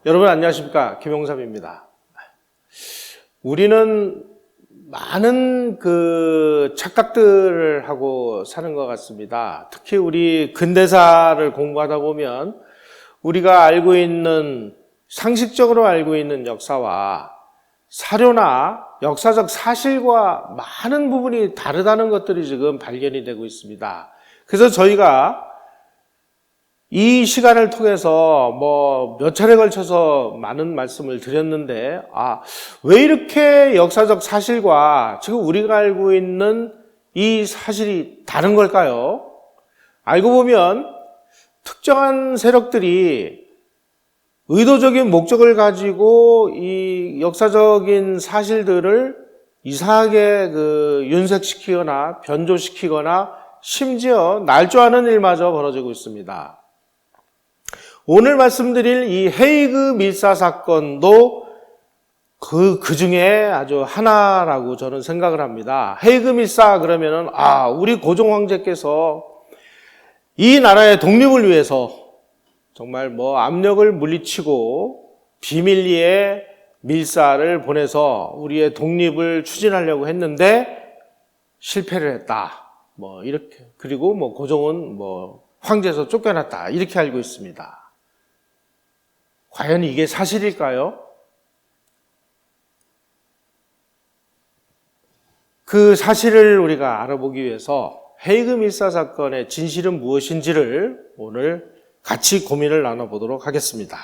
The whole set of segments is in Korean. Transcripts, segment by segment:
여러분 안녕하십니까? 김용삼입니다. 우리는 많은 착각들을 하고 사는 것 같습니다. 특히 우리 근대사를 공부하다 보면 우리가 알고 있는, 상식적으로 알고 있는 역사와 사료나 역사적 사실과 많은 부분이 다르다는 것들이 지금 발견이 되고 있습니다. 그래서 저희가 이 시간을 통해서 몇 차례 걸쳐서 많은 말씀을 드렸는데, 왜 이렇게 역사적 사실과 지금 우리가 알고 있는 이 사실이 다른 걸까요? 알고 보면 특정한 세력들이 의도적인 목적을 가지고 이 역사적인 사실들을 이상하게 윤색시키거나 변조시키거나 심지어 날조하는 일마저 벌어지고 있습니다. 오늘 말씀드릴 이 헤이그 밀사 사건도 그 중에 아주 하나라고 저는 생각을 합니다. 헤이그 밀사 그러면은, 우리 고종 황제께서 이 나라의 독립을 위해서 정말 압력을 물리치고 비밀리에 밀사를 보내서 우리의 독립을 추진하려고 했는데 실패를 했다. 이렇게. 그리고 고종은 황제에서 쫓겨났다. 이렇게 알고 있습니다. 과연 이게 사실일까요? 그 사실을 우리가 알아보기 위해서 헤이그 밀사 사건의 진실은 무엇인지를 오늘 같이 고민을 나눠보도록 하겠습니다.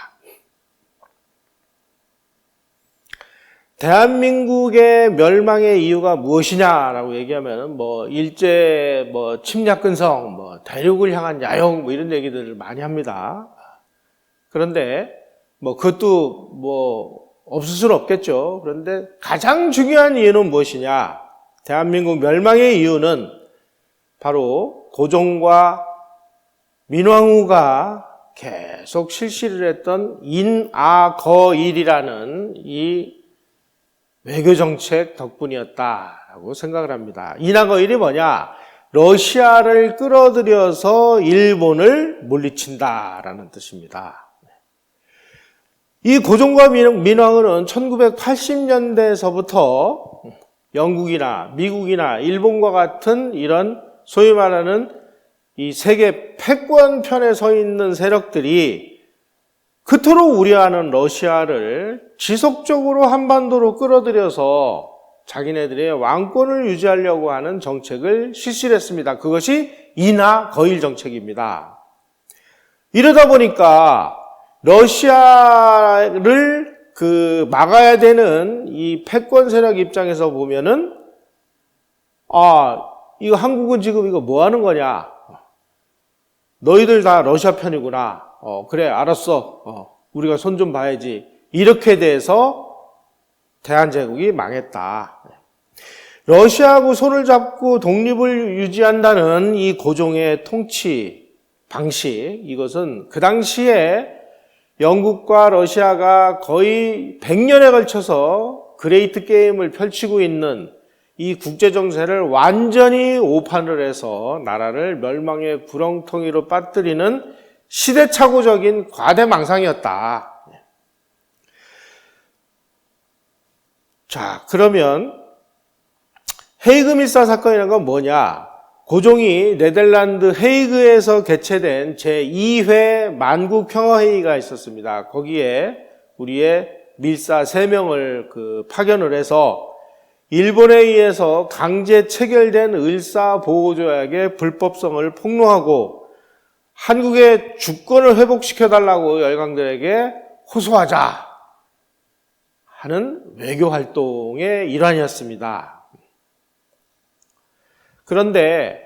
대한민국의 멸망의 이유가 무엇이냐라고 얘기하면 일제 침략근성, 대륙을 향한 야용 이런 얘기들을 많이 합니다. 그런데 그것도 없을 수는 없겠죠. 그런데 가장 중요한 이유는 무엇이냐? 대한민국 멸망의 이유는 바로 고종과 민왕후가 계속 실시를 했던 인아거일이라는 이 외교정책 덕분이었다라고 생각을 합니다. 인아거일이 뭐냐? 러시아를 끌어들여서 일본을 물리친다라는 뜻입니다. 이 고종과 민왕후는 1980년대에서부터 영국이나 미국이나 일본과 같은 이런 소위 말하는 이 세계 패권편에 서 있는 세력들이 그토록 우려하는 러시아를 지속적으로 한반도로 끌어들여서 자기네들의 왕권을 유지하려고 하는 정책을 실시를 했습니다. 그것이 인하거일 정책입니다. 이러다 보니까 러시아를 막아야 되는 이 패권 세력 입장에서 보면은, 이거 한국은 지금 이거 뭐 하는 거냐? 너희들 다 러시아 편이구나. 그래, 알았어. 우리가 손 좀 봐야지. 이렇게 돼서 대한제국이 망했다. 러시아하고 손을 잡고 독립을 유지한다는 이 고종의 통치 방식, 이것은 그 당시에 영국과 러시아가 거의 100년에 걸쳐서 그레이트 게임을 펼치고 있는 이 국제정세를 완전히 오판을 해서 나라를 멸망의 구렁텅이로 빠뜨리는 시대착오적인 과대망상이었다. 자, 그러면 헤이그 밀사 사건이라는 건 뭐냐? 고종이 네덜란드 헤이그에서 개최된 제2회 만국평화회의가 있었습니다. 거기에 우리의 밀사 3명을 파견을 해서 일본에 의해서 강제 체결된 을사보호조약의 불법성을 폭로하고 한국의 주권을 회복시켜달라고 열강들에게 호소하자 하는 외교활동의 일환이었습니다. 그런데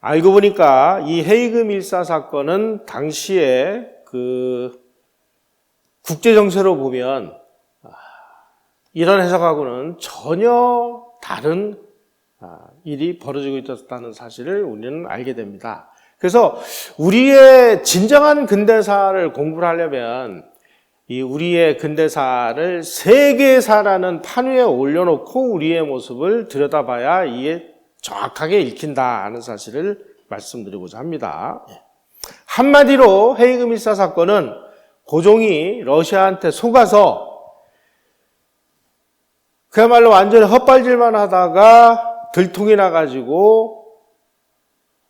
알고 보니까 이 헤이그 밀사 사건은 당시에 국제정세로 보면 이런 해석하고는 전혀 다른 일이 벌어지고 있었다는 사실을 우리는 알게 됩니다. 그래서 우리의 진정한 근대사를 공부를 하려면 이 우리의 근대사를 세계사라는 판 위에 올려놓고 우리의 모습을 들여다봐야 이게 정확하게 읽힌다 하는 사실을 말씀드리고자 합니다. 한마디로 헤이그 밀사 사건은 고종이 러시아한테 속아서 그야말로 완전히 헛발질만 하다가 들통이 나가지고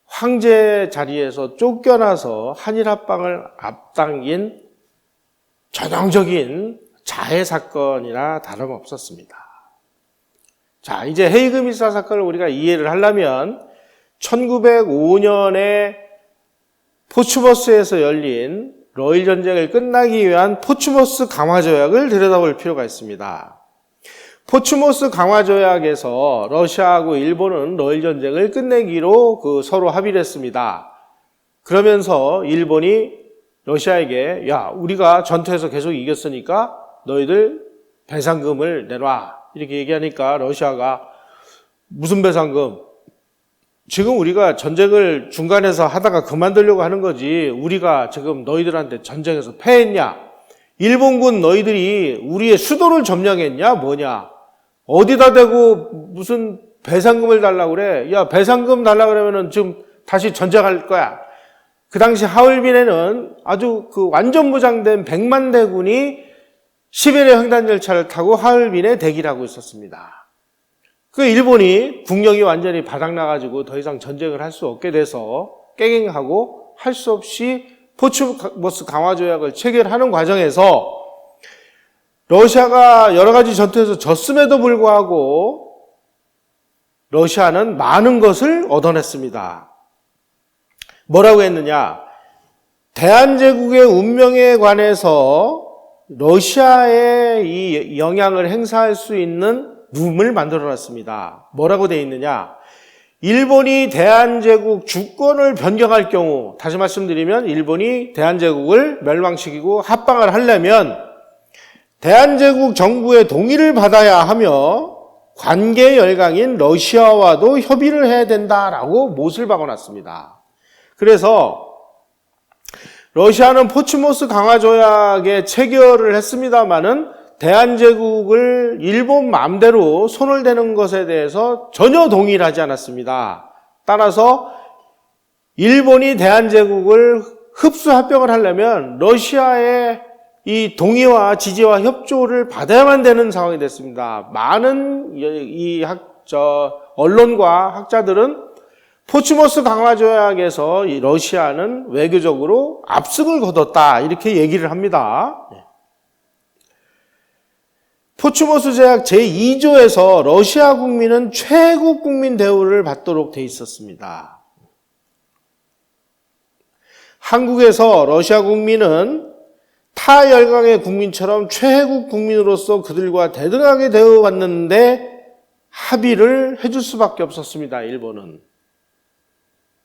황제 자리에서 쫓겨나서 한일 합방을 앞당긴 전형적인 자해 사건이나 다름없었습니다. 자, 이제 헤이그 밀사 사건을 우리가 이해를 하려면 1905년에 포츠머스에서 열린 러일 전쟁을 끝나기 위한 포츠머스 강화 조약을 들여다볼 필요가 있습니다. 포츠머스 강화 조약에서 러시아하고 일본은 러일 전쟁을 끝내기로 서로 합의를 했습니다. 그러면서 일본이 러시아에게 야, 우리가 전투에서 계속 이겼으니까 너희들 배상금을 내놔. 이렇게 얘기하니까 러시아가 무슨 배상금? 지금 우리가 전쟁을 중간에서 하다가 그만두려고 하는 거지. 우리가 지금 너희들한테 전쟁에서 패했냐? 일본군 너희들이 우리의 수도를 점령했냐? 뭐냐? 어디다 대고 무슨 배상금을 달라고 그래? 야, 배상금 달라고 그러면은 지금 다시 전쟁할 거야. 그 당시 하얼빈에는 아주 완전 무장된 100만 대군이 시베리아 횡단 열차를 타고 하얼빈에 대기를 하고 있었습니다. 그 일본이 국력이 완전히 바닥나가지고 더 이상 전쟁을 할 수 없게 돼서 깨갱하고 할 수 없이 포츠머스 강화 조약을 체결하는 과정에서 러시아가 여러 가지 전투에서 졌음에도 불구하고 러시아는 많은 것을 얻어냈습니다. 뭐라고 했느냐? 대한제국의 운명에 관해서 러시아에 이 영향을 행사할 수 있는 룸을 만들어놨습니다. 뭐라고 되어 있느냐? 일본이 대한제국 주권을 변경할 경우, 다시 말씀드리면 일본이 대한제국을 멸망시키고 합방을 하려면 대한제국 정부의 동의를 받아야 하며 관계 열강인 러시아와도 협의를 해야 된다라고 못을 박아놨습니다. 그래서 러시아는 포츠머스 강화 조약에 체결을 했습니다마는 대한제국을 일본 마음대로 손을 대는 것에 대해서 전혀 동의를 하지 않았습니다. 따라서 일본이 대한제국을 흡수 합병을 하려면 러시아의 이 동의와 지지와 협조를 받아야만 되는 상황이 됐습니다. 많은 언론과 학자들은 포츠머스 강화 조약에서 이 러시아는 외교적으로 압승을 거뒀다 이렇게 얘기를 합니다. 포츠머스 조약 제2조에서 러시아 국민은 최고 국민 대우를 받도록 돼 있었습니다. 한국에서 러시아 국민은 타 열강의 국민처럼 최국 국민으로서 그들과 대등하게 대우받는데 합의를 해줄 수밖에 없었습니다. 일본은.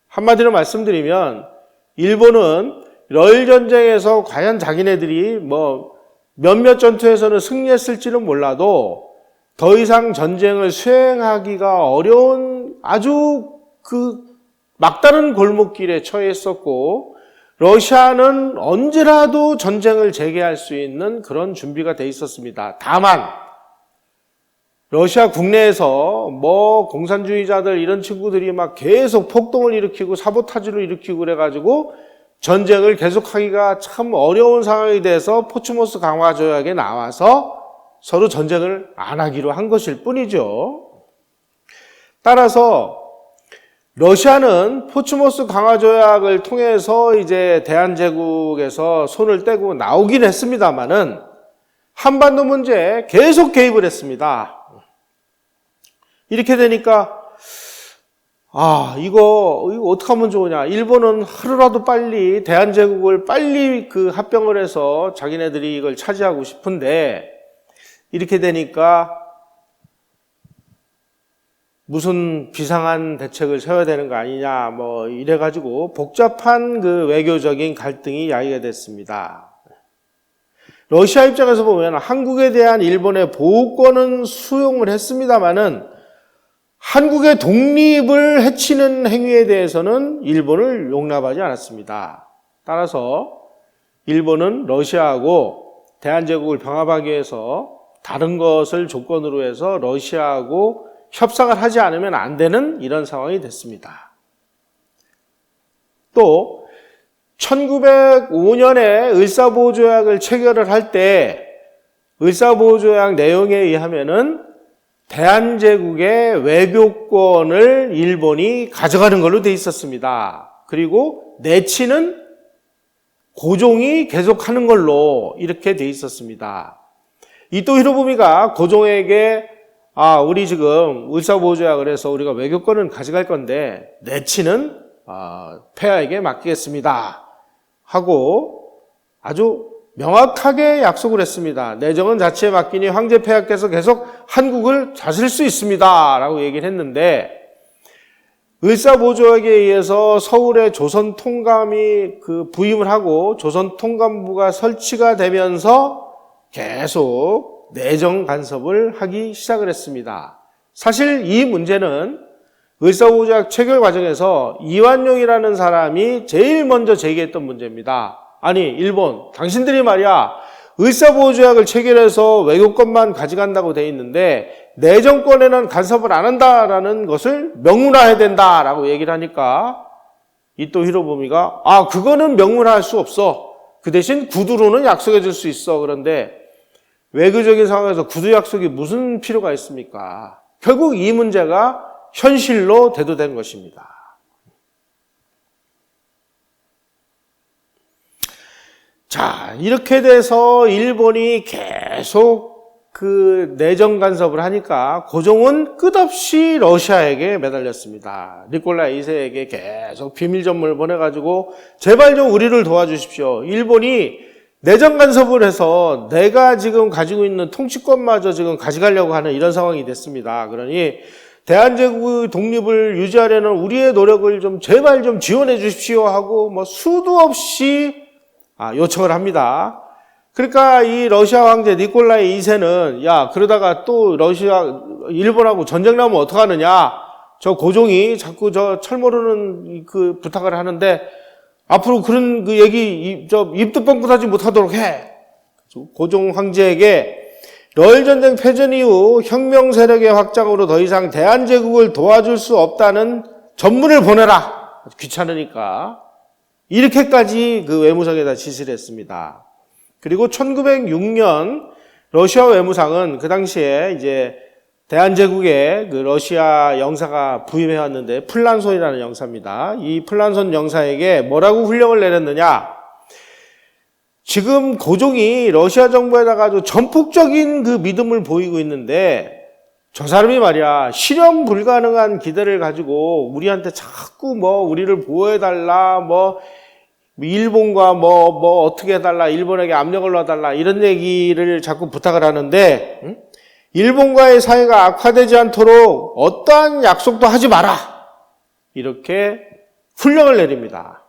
한마디로 말씀드리면 일본은 러일 전쟁에서 과연 자기네들이 몇몇 전투에서는 승리했을지는 몰라도 더 이상 전쟁을 수행하기가 어려운 아주 막다른 골목길에 처해 있었고 러시아는 언제라도 전쟁을 재개할 수 있는 그런 준비가 돼 있었습니다. 다만 러시아 국내에서 공산주의자들 이런 친구들이 막 계속 폭동을 일으키고 사보타지를 일으키고 그래가지고 전쟁을 계속하기가 참 어려운 상황이 돼서 포츠머스 강화 조약에 나와서 서로 전쟁을 안 하기로 한 것일 뿐이죠. 따라서 러시아는 포츠머스 강화 조약을 통해서 이제 대한제국에서 손을 떼고 나오긴 했습니다만은 한반도 문제에 계속 개입을 했습니다. 이렇게 되니까 이거 어떻게 하면 좋으냐. 일본은 하루라도 빨리 대한제국을 빨리 합병을 해서 자기네들이 이걸 차지하고 싶은데 이렇게 되니까 무슨 비상한 대책을 세워야 되는 거 아니냐 이래가지고 복잡한 외교적인 갈등이 야기가 됐습니다. 러시아 입장에서 보면 한국에 대한 일본의 보호권은 수용을 했습니다마는 한국의 독립을 해치는 행위에 대해서는 일본을 용납하지 않았습니다. 따라서 일본은 러시아하고 대한제국을 병합하기 위해서 다른 것을 조건으로 해서 러시아하고 협상을 하지 않으면 안 되는 이런 상황이 됐습니다. 또 1905년에 을사보호조약을 체결을 할 때 을사보호조약 내용에 의하면은 대한제국의 외교권을 일본이 가져가는 걸로 돼 있었습니다. 그리고 내치는 고종이 계속하는 걸로 이렇게 돼 있었습니다. 이토 히로부미가 고종에게 우리 지금 을사보호조약을 해서 우리가 외교권은 가져갈 건데 내치는 폐하에게 맡기겠습니다 하고 아주 명확하게 약속을 했습니다. 내정은 자치에 맡기니 황제 폐하께서 계속 한국을 다스릴 수 있습니다 라고 얘기를 했는데 을사보호조약에 의해서 서울에 조선 통감이 부임을 하고 조선 통감부가 설치가 되면서 계속 내정 간섭을 하기 시작을 했습니다. 사실 이 문제는 을사보호조약 체결 과정에서 이완용이라는 사람이 제일 먼저 제기했던 문제입니다. 아니 일본 당신들이 말이야 을사보호조약을 체결해서 외교권만 가져간다고 돼 있는데 내정권에는 간섭을 안 한다라는 것을 명문화해야 된다라고 얘기를 하니까 이토 히로부미가 그거는 명문화할 수 없어. 그 대신 구두로는 약속해 줄 수 있어. 그런데 외교적인 상황에서 구두 약속이 무슨 필요가 있습니까? 결국 이 문제가 현실로 대두된 것입니다. 자, 이렇게 돼서 일본이 계속 내정 간섭을 하니까 고종은 끝없이 러시아에게 매달렸습니다. 니콜라이 2세에게 계속 비밀 전문을 보내가지고 제발 좀 우리를 도와주십시오. 일본이 내정 간섭을 해서 내가 지금 가지고 있는 통치권마저 지금 가져가려고 하는 이런 상황이 됐습니다. 그러니 대한제국의 독립을 유지하려는 우리의 노력을 좀 제발 좀 지원해 주십시오 하고 수도 없이 요청을 합니다. 그러니까 이 러시아 황제 니콜라이 2세는 그러다가 또 일본하고 전쟁 나면 어떡하느냐. 저 고종이 자꾸 저 철모르는 부탁을 하는데 앞으로 그런 얘기 입도 뻥끗하지 못하도록 해. 고종 황제에게 러일 전쟁 패전 이후 혁명 세력의 확장으로 더 이상 대한제국을 도와줄 수 없다는 전문을 보내라. 귀찮으니까. 이렇게까지 외무성에다 지시를 했습니다. 그리고 1906년 러시아 외무상은 그 당시에 이제 대한제국의 러시아 영사가 부임해 왔는데 플란손이라는 영사입니다. 이 플란손 영사에게 뭐라고 훈령을 내렸느냐? 지금 고종이 러시아 정부에다가 아주 전폭적인 믿음을 보이고 있는데 저 사람이 말이야 실현 불가능한 기대를 가지고 우리한테 자꾸 우리를 보호해달라 일본과 어떻게 해달라 일본에게 압력을 넣어달라 이런 얘기를 자꾸 부탁을 하는데 일본과의 사이가 악화되지 않도록 어떠한 약속도 하지 마라 이렇게 훈령을 내립니다.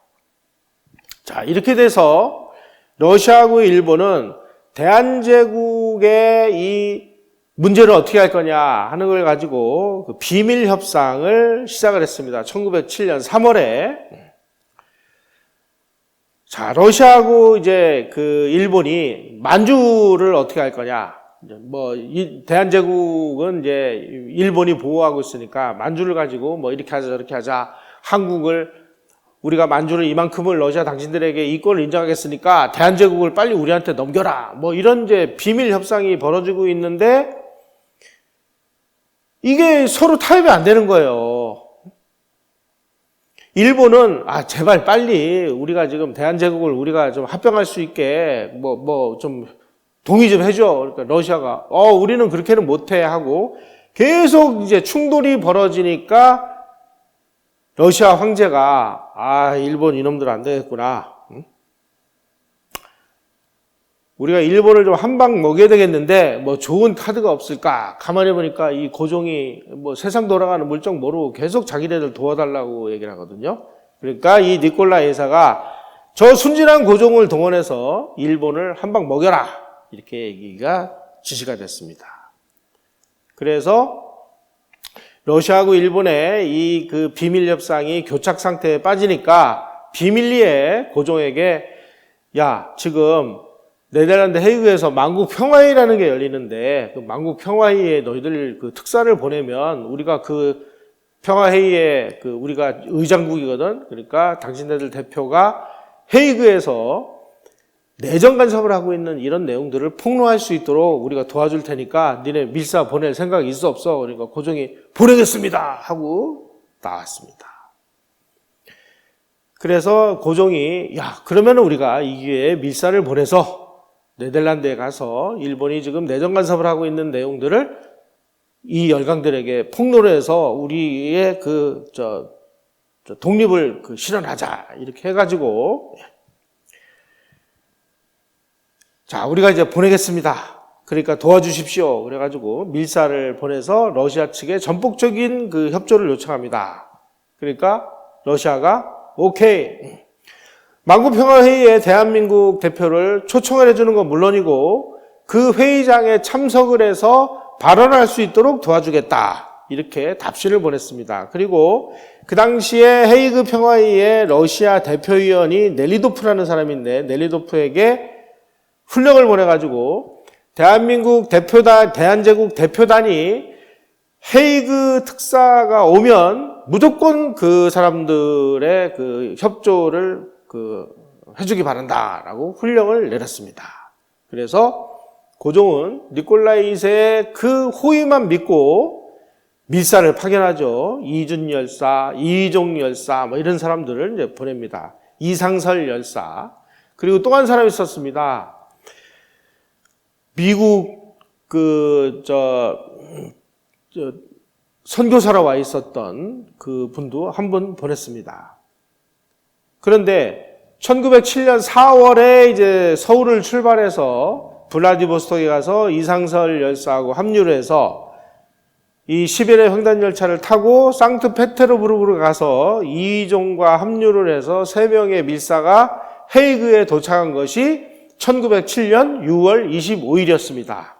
자, 이렇게 돼서 러시아하고 일본은 대한제국의 이 문제를 어떻게 할 거냐 하는 걸 가지고 비밀 협상을 시작을 했습니다. 1907년 3월에. 자, 러시아하고 이제 일본이 만주를 어떻게 할 거냐. 대한제국은 이제 일본이 보호하고 있으니까 만주를 가지고 이렇게 하자 저렇게 하자. 우리가 만주를 이만큼을 러시아 당신들에게 이권을 인정하겠으니까 대한제국을 빨리 우리한테 넘겨라. 이런 이제 비밀 협상이 벌어지고 있는데 이게 서로 타협이 안 되는 거예요. 일본은 제발 빨리 우리가 지금 대한제국을 우리가 좀 합병할 수 있게 좀 동의 좀 해줘. 그러니까 러시아가 우리는 그렇게는 못해 하고 계속 이제 충돌이 벌어지니까 러시아 황제가 일본 이놈들 안 되겠구나. 우리가 일본을 좀 한 방 먹여야 되겠는데 좋은 카드가 없을까? 가만히 보니까 이 고종이 세상 돌아가는 물정 모르고 계속 자기네들 도와달라고 얘기를 하거든요. 그러니까 이 니콜라이 2세가 저 순진한 고종을 동원해서 일본을 한 방 먹여라. 이렇게 얘기가 지시가 됐습니다. 그래서 러시아하고 일본의 이 비밀 협상이 교착 상태에 빠지니까 비밀리에 고종에게 지금 네덜란드 헤이그에서 만국 평화회의라는 게 열리는데 그 만국 평화회의에 너희들 특사를 보내면 우리가 평화회의에 우리가 의장국이거든. 그러니까 당신네들 대표가 헤이그에서 내정 간섭을 하고 있는 이런 내용들을 폭로할 수 있도록 우리가 도와줄 테니까 니네 밀사 보낼 생각 있어 없어? 그러니까 고종이 보내겠습니다 하고 나왔습니다. 그래서 고종이 그러면 우리가 이 기회에 밀사를 보내서 네덜란드에 가서 일본이 지금 내정 간섭을 하고 있는 내용들을 이 열강들에게 폭로를 해서 우리의 독립을 실현하자 이렇게 해가지고 자 우리가 이제 보내겠습니다. 그러니까 도와주십시오. 그래가지고 밀사를 보내서 러시아 측에 전폭적인 그 협조를 요청합니다. 그러니까 러시아가 오케이. 만구평화회의에 대한민국 대표를 초청을 해주는 건 물론이고 그 회의장에 참석을 해서 발언할 수 있도록 도와주겠다. 이렇게 답신을 보냈습니다. 그리고 그 당시에 헤이그 평화회의의 러시아 대표위원이 넬리도프라는 사람인데 넬리도프에게 훈령을 보내가지고 대한민국 대한제국 대표단이 헤이그 특사가 오면 무조건 그 사람들의 그 협조를 해주기 바란다라고 훈령을 내렸습니다. 그래서 고종은 니콜라이 2세의 그 호의만 믿고 밀사를 파견하죠. 이준 열사, 이종 열사 뭐 이런 사람들을 이제 보냅니다. 이상설 열사. 그리고 또 한 사람이 있었습니다. 미국 선교사로 와 있었던 그 분도 한 분 보냈습니다. 그런데 1907년 4월에 이제 서울을 출발해서 블라디보스톡에 가서 이상설 열사하고 합류를 해서 이 시베리아 횡단 열차를 타고 상트페테르부르크로 가서 이종과 합류를 해서 3명의 밀사가 헤이그에 도착한 것이 1907년 6월 25일이었습니다.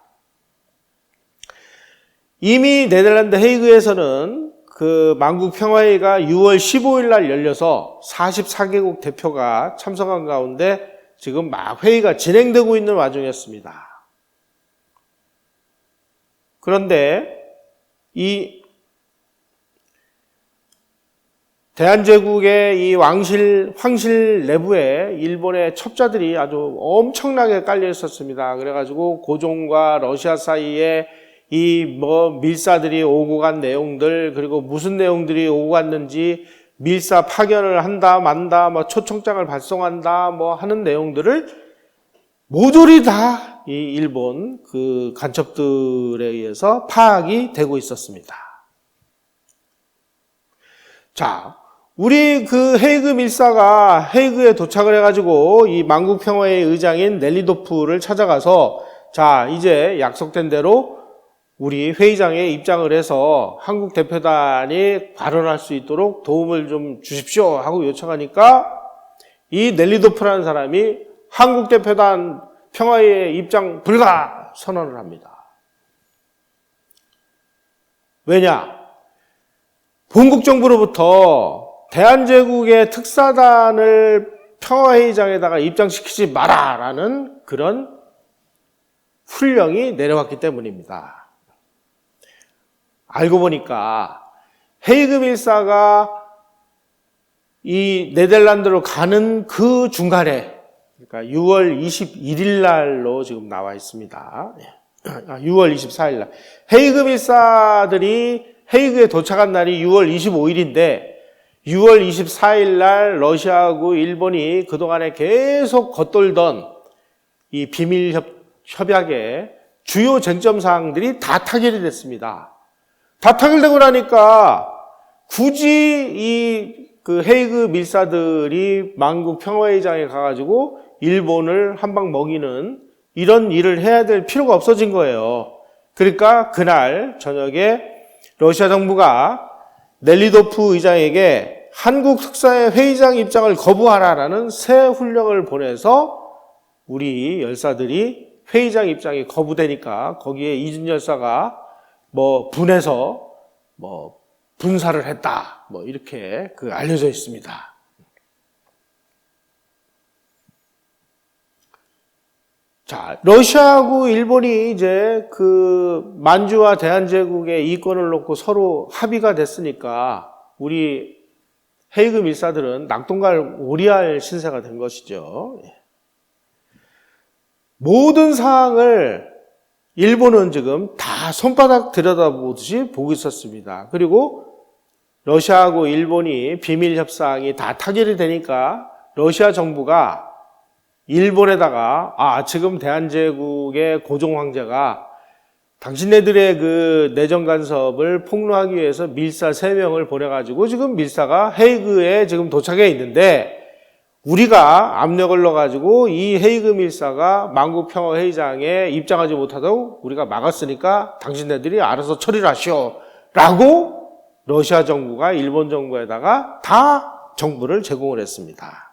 이미 네덜란드 헤이그에서는 그 만국평화회의가 6월 15일 날 열려서 44개국 대표가 참석한 가운데 지금 막 회의가 진행되고 있는 와중이었습니다. 그런데 이 대한제국의 이 황실 내부에 일본의 첩자들이 아주 엄청나게 깔려 있었습니다. 그래가지고 고종과 러시아 사이에 이 밀사들이 오고 간 내용들, 그리고 무슨 내용들이 오고 갔는지, 밀사 파견을 한다, 만다, 초청장을 발송한다, 하는 내용들을 모조리 다 이 일본 그 간첩들에 의해서 파악이 되고 있었습니다. 자, 우리 그 헤이그 밀사가 헤이그에 도착을 해가지고 이 만국평화회의 의장인 넬리도프를 찾아가서 자, 이제 약속된 대로 우리 회의장에 입장을 해서 한국 대표단이 발언할 수 있도록 도움을 좀 주십시오 하고 요청하니까 이 넬리도프라는 사람이 한국 대표단 평화회의에 입장 불가 선언을 합니다. 왜냐? 본국 정부로부터 대한제국의 특사단을 평화회의장에다가 입장시키지 마라라는 그런 훈령이 내려왔기 때문입니다. 알고 보니까 헤이그 밀사가 이 네덜란드로 가는 그 중간에, 그러니까 6월 21일 날로 지금 나와 있습니다. 6월 24일 날. 헤이그 밀사들이 헤이그에 도착한 날이 6월 25일인데 6월 24일 날 러시아하고 일본이 그동안에 계속 겉돌던 이 비밀 협약의 주요 쟁점 사항들이 다 타결이 됐습니다. 다 타결되고 나니까 굳이 이 그 헤이그 밀사들이 만국 평화회의장에 가가지고 일본을 한 방 먹이는 이런 일을 해야 될 필요가 없어진 거예요. 그러니까 그날 저녁에 러시아 정부가 넬리도프 의장에게 한국 특사의 회의장 입장을 거부하라라는 새 훈령을 보내서 우리 열사들이 회의장 입장이 거부되니까 거기에 이준 열사가 분해서 분사를 했다. 이렇게 알려져 있습니다. 자, 러시아하고 일본이 이제 그 만주와 대한제국의 이권을 놓고 서로 합의가 됐으니까 우리 헤이그 밀사들은 낙동강 오리알 신세가 된 것이죠. 모든 사항을 일본은 지금 다 손바닥 들여다보듯이 보고 있었습니다. 그리고 러시아하고 일본이 비밀 협상이 다 타결이 되니까 러시아 정부가 일본에다가 지금 대한제국의 고종 황제가 당신네들의 그 내정 간섭을 폭로하기 위해서 밀사 3명을 보내가지고 지금 밀사가 헤이그에 지금 도착해 있는데 우리가 압력을 넣어가지고 이 헤이그 밀사가 만국평화회의장에 입장하지 못하도록 우리가 막았으니까 당신네들이 알아서 처리를 하시오 라고 러시아 정부가 일본 정부에다가 다 정보를 제공을 했습니다.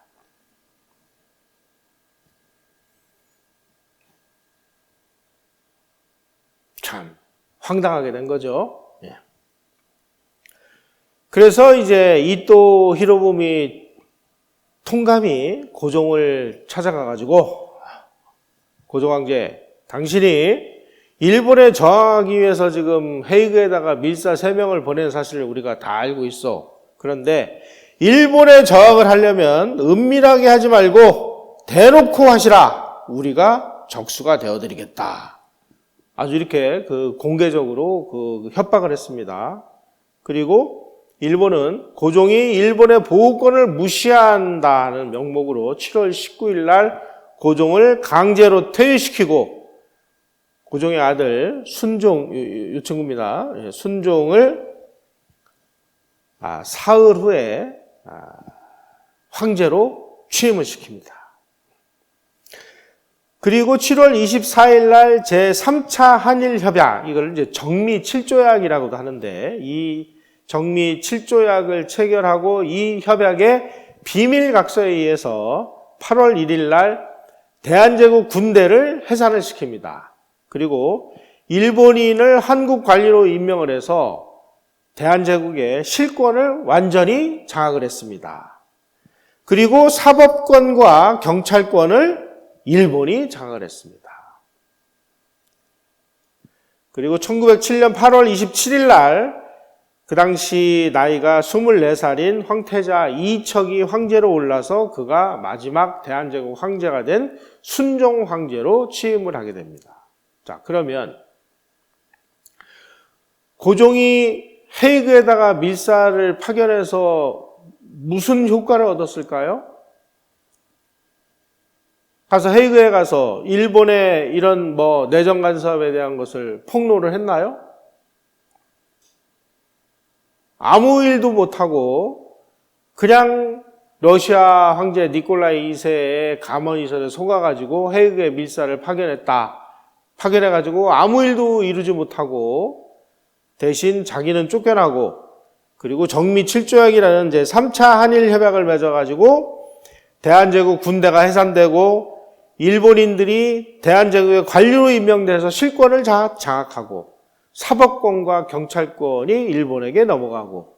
참 황당하게 된 거죠. 그래서 이제 이토 히로부미 통감이 고종을 찾아가가지고 고종 황제, 당신이 일본에 저항하기 위해서 지금 헤이그에다가 밀사 3명을 보낸 사실을 우리가 다 알고 있어. 그런데 일본에 저항을 하려면 은밀하게 하지 말고 대놓고 하시라. 우리가 적수가 되어드리겠다. 아주 이렇게 그 공개적으로 그 협박을 했습니다. 그리고 일본은 고종이 일본의 보호권을 무시한다는 명목으로 7월 19일 날 고종을 강제로 퇴위시키고 고종의 아들 순종, 이 친구입니다. 순종을 사흘 후에 황제로 취임을 시킵니다. 그리고 7월 24일 날 제3차 한일협약, 이걸 이제 정미 7조약이라고도 하는데 이 정미 7조약을 체결하고 이 협약의 비밀각서에 의해서 8월 1일 날 대한제국 군대를 해산을 시킵니다. 그리고 일본인을 한국 관리로 임명을 해서 대한제국의 실권을 완전히 장악을 했습니다. 그리고 사법권과 경찰권을 일본이 장악을 했습니다. 그리고 1907년 8월 27일 날 그 당시 나이가 24살인 황태자 이척이 황제로 올라서 그가 마지막 대한제국 황제가 된 순종 황제로 취임을 하게 됩니다. 자, 그러면 고종이 헤이그에다가 밀사를 파견해서 무슨 효과를 얻었을까요? 가서 헤이그에 가서 일본의 이런 내정 간섭에 대한 것을 폭로를 했나요? 아무 일도 못하고 그냥 러시아 황제 니콜라이 2세의 감언이설에 속아가지고 헤이그에 밀사를 파견했다. 파견해가지고 아무 일도 이루지 못하고 대신 자기는 쫓겨나고 그리고 정미 7조약이라는 이제 3차 한일협약을 맺어가지고 대한제국 군대가 해산되고 일본인들이 대한제국의 관리로 임명돼서 실권을 장악하고 사법권과 경찰권이 일본에게 넘어가고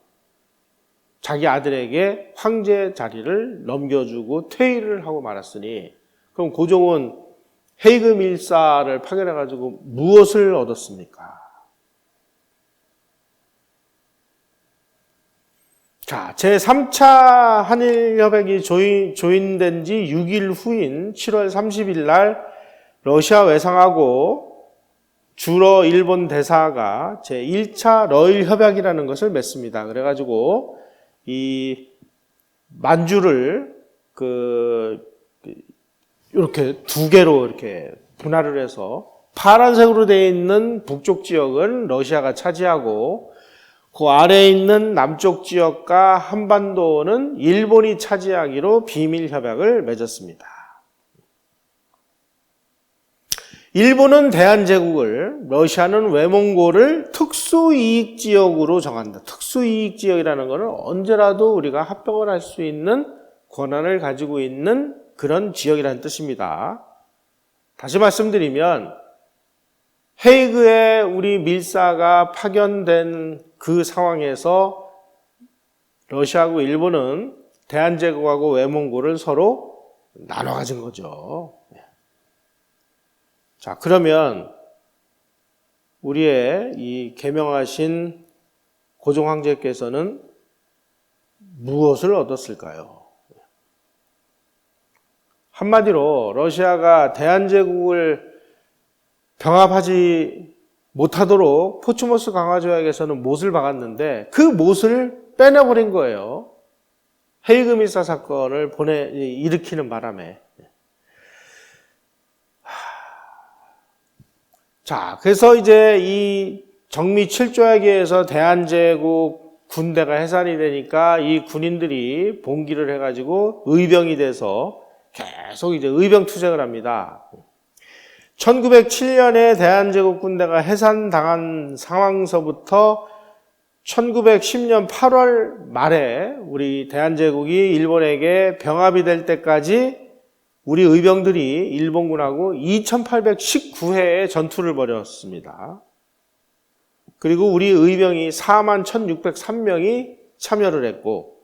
자기 아들에게 황제 자리를 넘겨주고 퇴위를 하고 말았으니 그럼 고종은 헤이그 밀사를 파견해가지고 무엇을 얻었습니까? 자, 제3차 한일협약이 조인된 지 6일 후인 7월 30일 날 러시아 외상하고 주러 일본 대사가 제1차 러일협약이라는 것을 맺습니다. 그래가지고 이 만주를 이렇게 두 개로 이렇게 분할을 해서 파란색으로 되어 있는 북쪽 지역은 러시아가 차지하고 그 아래에 있는 남쪽 지역과 한반도는 일본이 차지하기로 비밀협약을 맺었습니다. 일본은 대한제국을, 러시아는 외몽고를 특수이익지역으로 정한다. 특수이익지역이라는 것은 언제라도 우리가 합병을 할 수 있는 권한을 가지고 있는 그런 지역이라는 뜻입니다. 다시 말씀드리면 헤이그에 우리 밀사가 파견된 그 상황에서 러시아하고 일본은 대한제국하고 외몽고를 서로 나눠 가진 거죠. 자, 그러면 우리의 이 계명하신 고종 황제께서는 무엇을 얻었을까요? 한마디로 러시아가 대한제국을 병합하지 못하도록 포츠모스 강화조약에서는 못을 박았는데 그 못을 빼내버린 거예요. 헤이그 미사 사건을 일으키는 바람에. 자, 그래서 이제 이 정미 7조약에 의해서 대한제국 군대가 해산이 되니까 이 군인들이 봉기를 해가지고 의병이 돼서 계속 이제 의병 투쟁을 합니다. 1907년에 대한제국 군대가 해산당한 상황서부터 1910년 8월 말에 우리 대한제국이 일본에게 병합이 될 때까지 우리 의병들이 일본군하고 2819회의 전투를 벌였습니다. 그리고 우리 의병이 41,603명이 참여를 했고,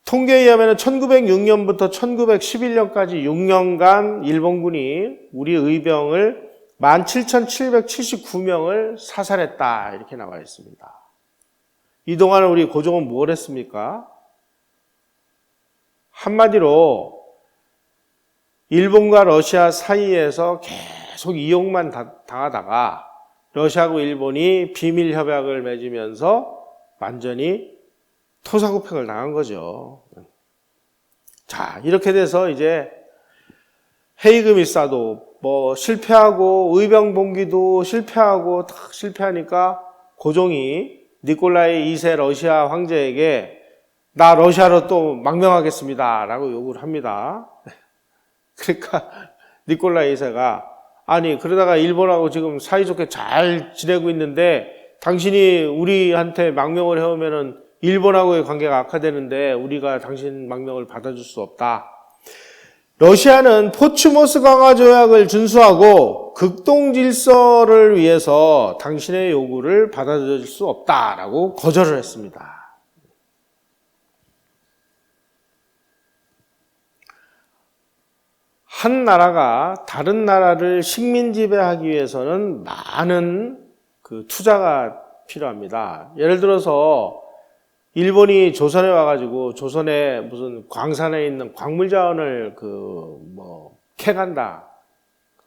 통계에 의하면 1906년부터 1911년까지 6년간 일본군이 우리 의병을 17,779명을 사살했다, 이렇게 나와 있습니다. 이 동안 우리 고종은 뭘 했습니까? 한마디로 일본과 러시아 사이에서 계속 이용만 당하다가 러시아하고 일본이 비밀 협약을 맺으면서 완전히 토사구팽을 당한 거죠. 자, 이렇게 돼서 이제 헤이그 미사도 뭐 실패하고 의병 봉기도 실패하고 다 실패하니까 고종이 니콜라이 2세 러시아 황제에게 나 러시아로 또 망명하겠습니다 라고 요구를 합니다. 그러니까 니콜라이 2세가 아니 그러다가 일본하고 지금 사이좋게 잘 지내고 있는데 당신이 우리한테 망명을 해오면은 일본하고의 관계가 악화되는데 우리가 당신 망명을 받아줄 수 없다. 러시아는 포츠모스 강화 조약을 준수하고 극동 질서를 위해서 당신의 요구를 받아들일 수 없다라고 거절을 했습니다. 한 나라가 다른 나라를 식민 지배하기 위해서는 많은 투자가 필요합니다. 예를 들어서 일본이 조선에 와가지고 조선에 무슨 광산에 있는 광물 자원을 캐간다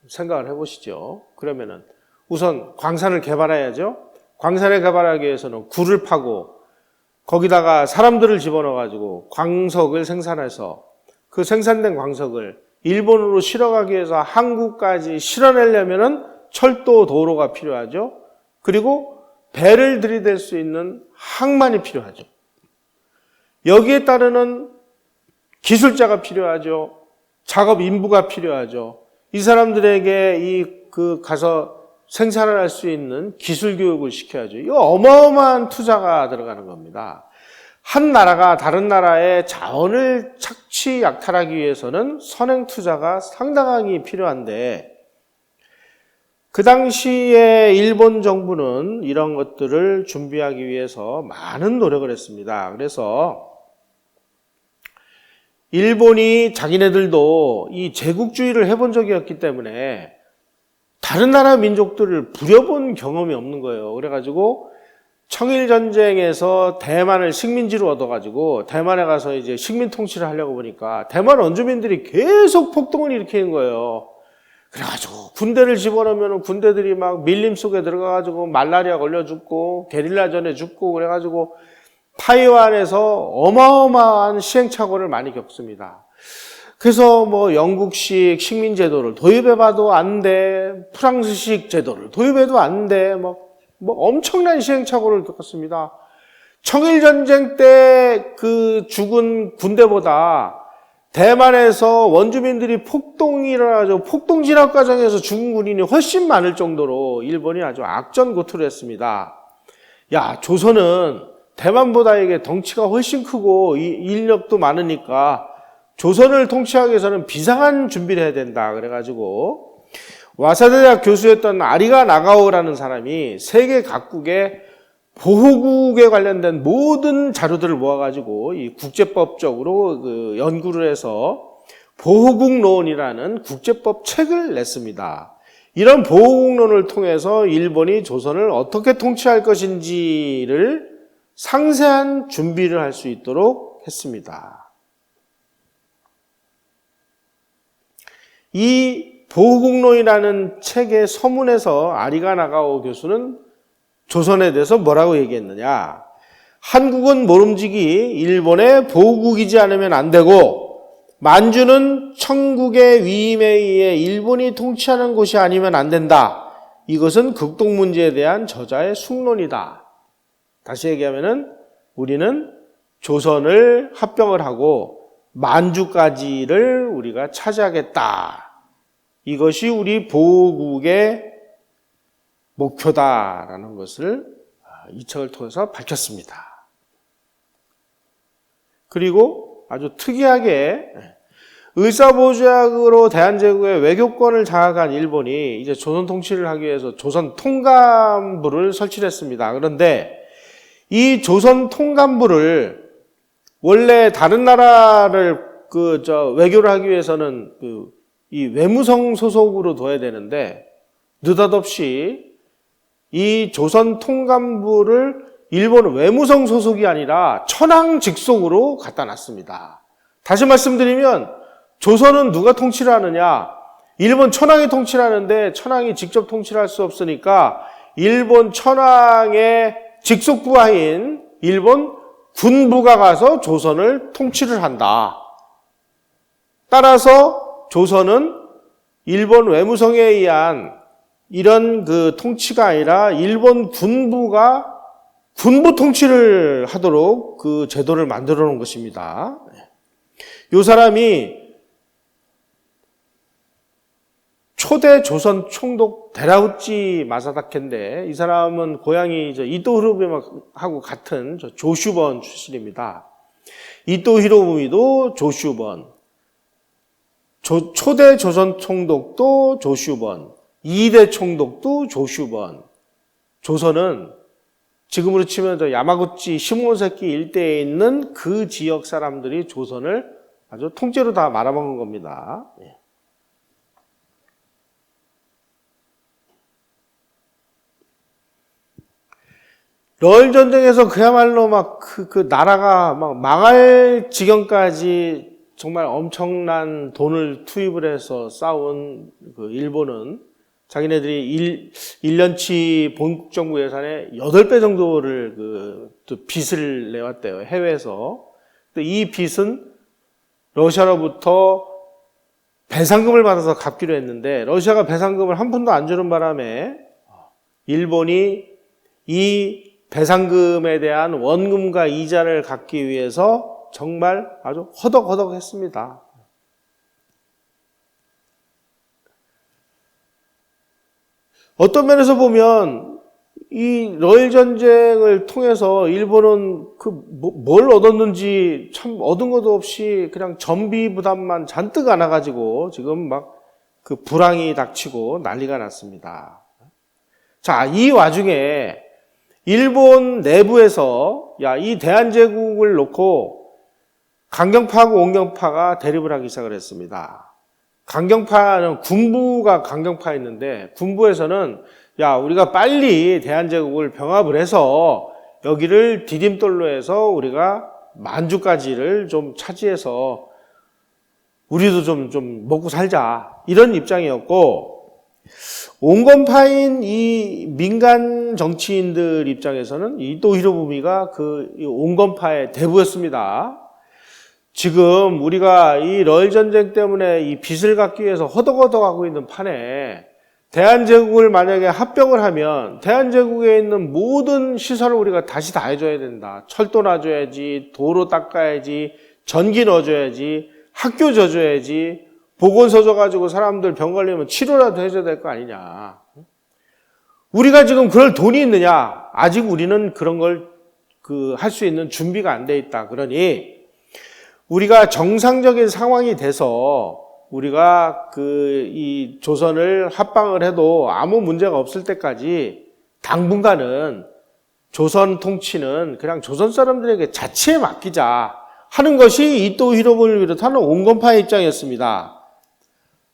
생각을 해보시죠. 그러면은 우선 광산을 개발해야죠. 광산을 개발하기 위해서는 굴을 파고 거기다가 사람들을 집어넣어가지고 광석을 생산해서 그 생산된 광석을 일본으로 실어가기 위해서 한국까지 실어내려면은 철도 도로가 필요하죠. 그리고 배를 들이댈 수 있는 항만이 필요하죠. 여기에 따르는 기술자가 필요하죠. 작업 인부가 필요하죠. 이 사람들에게 가서 생산을 할 수 있는 기술 교육을 시켜야죠. 이거 어마어마한 투자가 들어가는 겁니다. 한 나라가 다른 나라의 자원을 착취 약탈하기 위해서는 선행 투자가 상당히 필요한데 그 당시에 일본 정부는 이런 것들을 준비하기 위해서 많은 노력을 했습니다. 그래서 일본이 자기네들도 이 제국주의를 해본 적이 없기 때문에 다른 나라 민족들을 부려본 경험이 없는 거예요. 그래가지고 청일전쟁에서 대만을 식민지로 얻어가지고 대만에 가서 이제 식민 통치를 하려고 보니까 대만 원주민들이 계속 폭동을 일으키는 거예요. 그래가지고 군대를 집어넣으면 군대들이 막 밀림 속에 들어가가지고 말라리아 걸려 죽고 게릴라전에 죽고 그래가지고 타이완에서 어마어마한 시행착오를 많이 겪습니다. 그래서 뭐 영국식 식민제도를 도입해봐도 안 돼, 프랑스식 제도를 도입해도 안 돼, 뭐 엄청난 시행착오를 겪었습니다. 청일전쟁 때 그 죽은 군대보다 대만에서 원주민들이 폭동이 일어나서 폭동 진압 과정에서 죽은 군인이 훨씬 많을 정도로 일본이 아주 악전고투를 했습니다. 야, 조선은 대만보다 이게 덩치가 훨씬 크고 인력도 많으니까 조선을 통치하기 위해서는 비상한 준비를 해야 된다. 그래가지고 와사대대학 교수였던 아리가 나가오라는 사람이 세계 각국의 보호국에 관련된 모든 자료들을 모아가지고 이 국제법적으로 연구를 해서 보호국론이라는 국제법 책을 냈습니다. 이런 보호국론을 통해서 일본이 조선을 어떻게 통치할 것인지를 상세한 준비를 할 수 있도록 했습니다. 이 보후국론이라는 책의 서문에서 아리가 나가오 교수는 조선에 대해서 뭐라고 얘기했느냐. 한국은 모름지기 일본의 보국이지 않으면 안 되고 만주는 천국의 위임에 의해 일본이 통치하는 곳이 아니면 안 된다. 이것은 극동 문제에 대한 저자의 숙론이다. 다시 얘기하면은 우리는 조선을 합병을 하고 만주까지를 우리가 차지하겠다. 이것이 우리 보국의 목표다라는 것을 이 책을 통해서 밝혔습니다. 그리고 아주 특이하게 의사보조약으로 대한제국의 외교권을 장악한 일본이 이제 조선 통치를 하기 위해서 조선 통감부를 설치했습니다. 그런데 이 조선 통감부를 원래 다른 나라를 외교를 하기 위해서는 이 외무성 소속으로 둬야 되는데 느닷없이 이 조선 통감부를 일본 외무성 소속이 아니라 천황 직속으로 갖다 놨습니다. 다시 말씀드리면 조선은 누가 통치를 하느냐? 일본 천황이 통치를 하는데 천황이 직접 통치를 할 수 없으니까 일본 천황의 직속 부하인 일본 군부가 가서 조선을 통치를 한다. 따라서 조선은 일본 외무성에 의한 이런 통치가 아니라 일본 군부가 군부 통치를 하도록 그 제도를 만들어 놓은 것입니다. 이 사람이 초대 조선 총독 데라우찌 마사다케인데 이 사람은 고향이 이토 히로부미하고 같은 조슈번 출신입니다. 이토 히로부미도 조슈번, 초대 조선 총독도 조슈번, 2대 총독도 조슈번. 조선은 지금으로 치면 야마구치 시모노세키 일대에 있는 그 지역 사람들이 조선을 아주 통째로 다 말아먹은 겁니다. 러일 전쟁에서 그야말로 그 나라가 망할 지경까지 정말 엄청난 돈을 투입을 해서 싸운 그 일본은 자기네들이 1년치 본국정부 예산의 8배 정도를 또 빚을 내왔대요. 해외에서. 근데 이 빚은 러시아로부터 배상금을 받아서 갚기로 했는데 러시아가 배상금을 한 푼도 안 주는 바람에 일본이 이 배상금에 대한 원금과 이자를 갚기 위해서 정말 아주 허덕허덕했습니다. 어떤 면에서 보면 이 러일 전쟁을 통해서 일본은 뭘 얻었는지 참 얻은 것도 없이 그냥 전비 부담만 잔뜩 안아가지고 지금 그 불황이 닥치고 난리가 났습니다. 자, 이 와중에 일본 내부에서 이 대한제국을 놓고 강경파하고 온경파가 대립을 하기 시작을 했습니다. 강경파는 군부가 강경파였는데 군부에서는 우리가 빨리 대한제국을 병합을 해서 여기를 디딤돌로 해서 우리가 만주까지를 좀 차지해서 우리도 좀 먹고 살자 이런 입장이었고 온건파인 이 민간 정치인들 입장에서는 이토 히로부미가 이 온건파의 대부였습니다. 지금 우리가 이 러일 전쟁 때문에 이 빚을 갚기 위해서 허덕허덕하고 있는 판에 대한제국을 만약에 합병을 하면 대한제국에 있는 모든 시설을 우리가 다시 다 해줘야 된다. 철도 놔줘야지, 도로 닦아야지, 전기 넣어줘야지, 학교 져줘야지, 보건소 줘가지고 사람들 병 걸리면 치료라도 해줘야 될 거 아니냐. 우리가 지금 그럴 돈이 있느냐? 아직 우리는 그런 걸 할 수 있는 준비가 안 돼 있다. 그러니 우리가 정상적인 상황이 돼서 우리가 이 조선을 합방을 해도 아무 문제가 없을 때까지 당분간은 조선 통치는 그냥 조선 사람들에게 자치에 맡기자 하는 것이 이토 히로부미를 비롯하는 온건파의 입장이었습니다.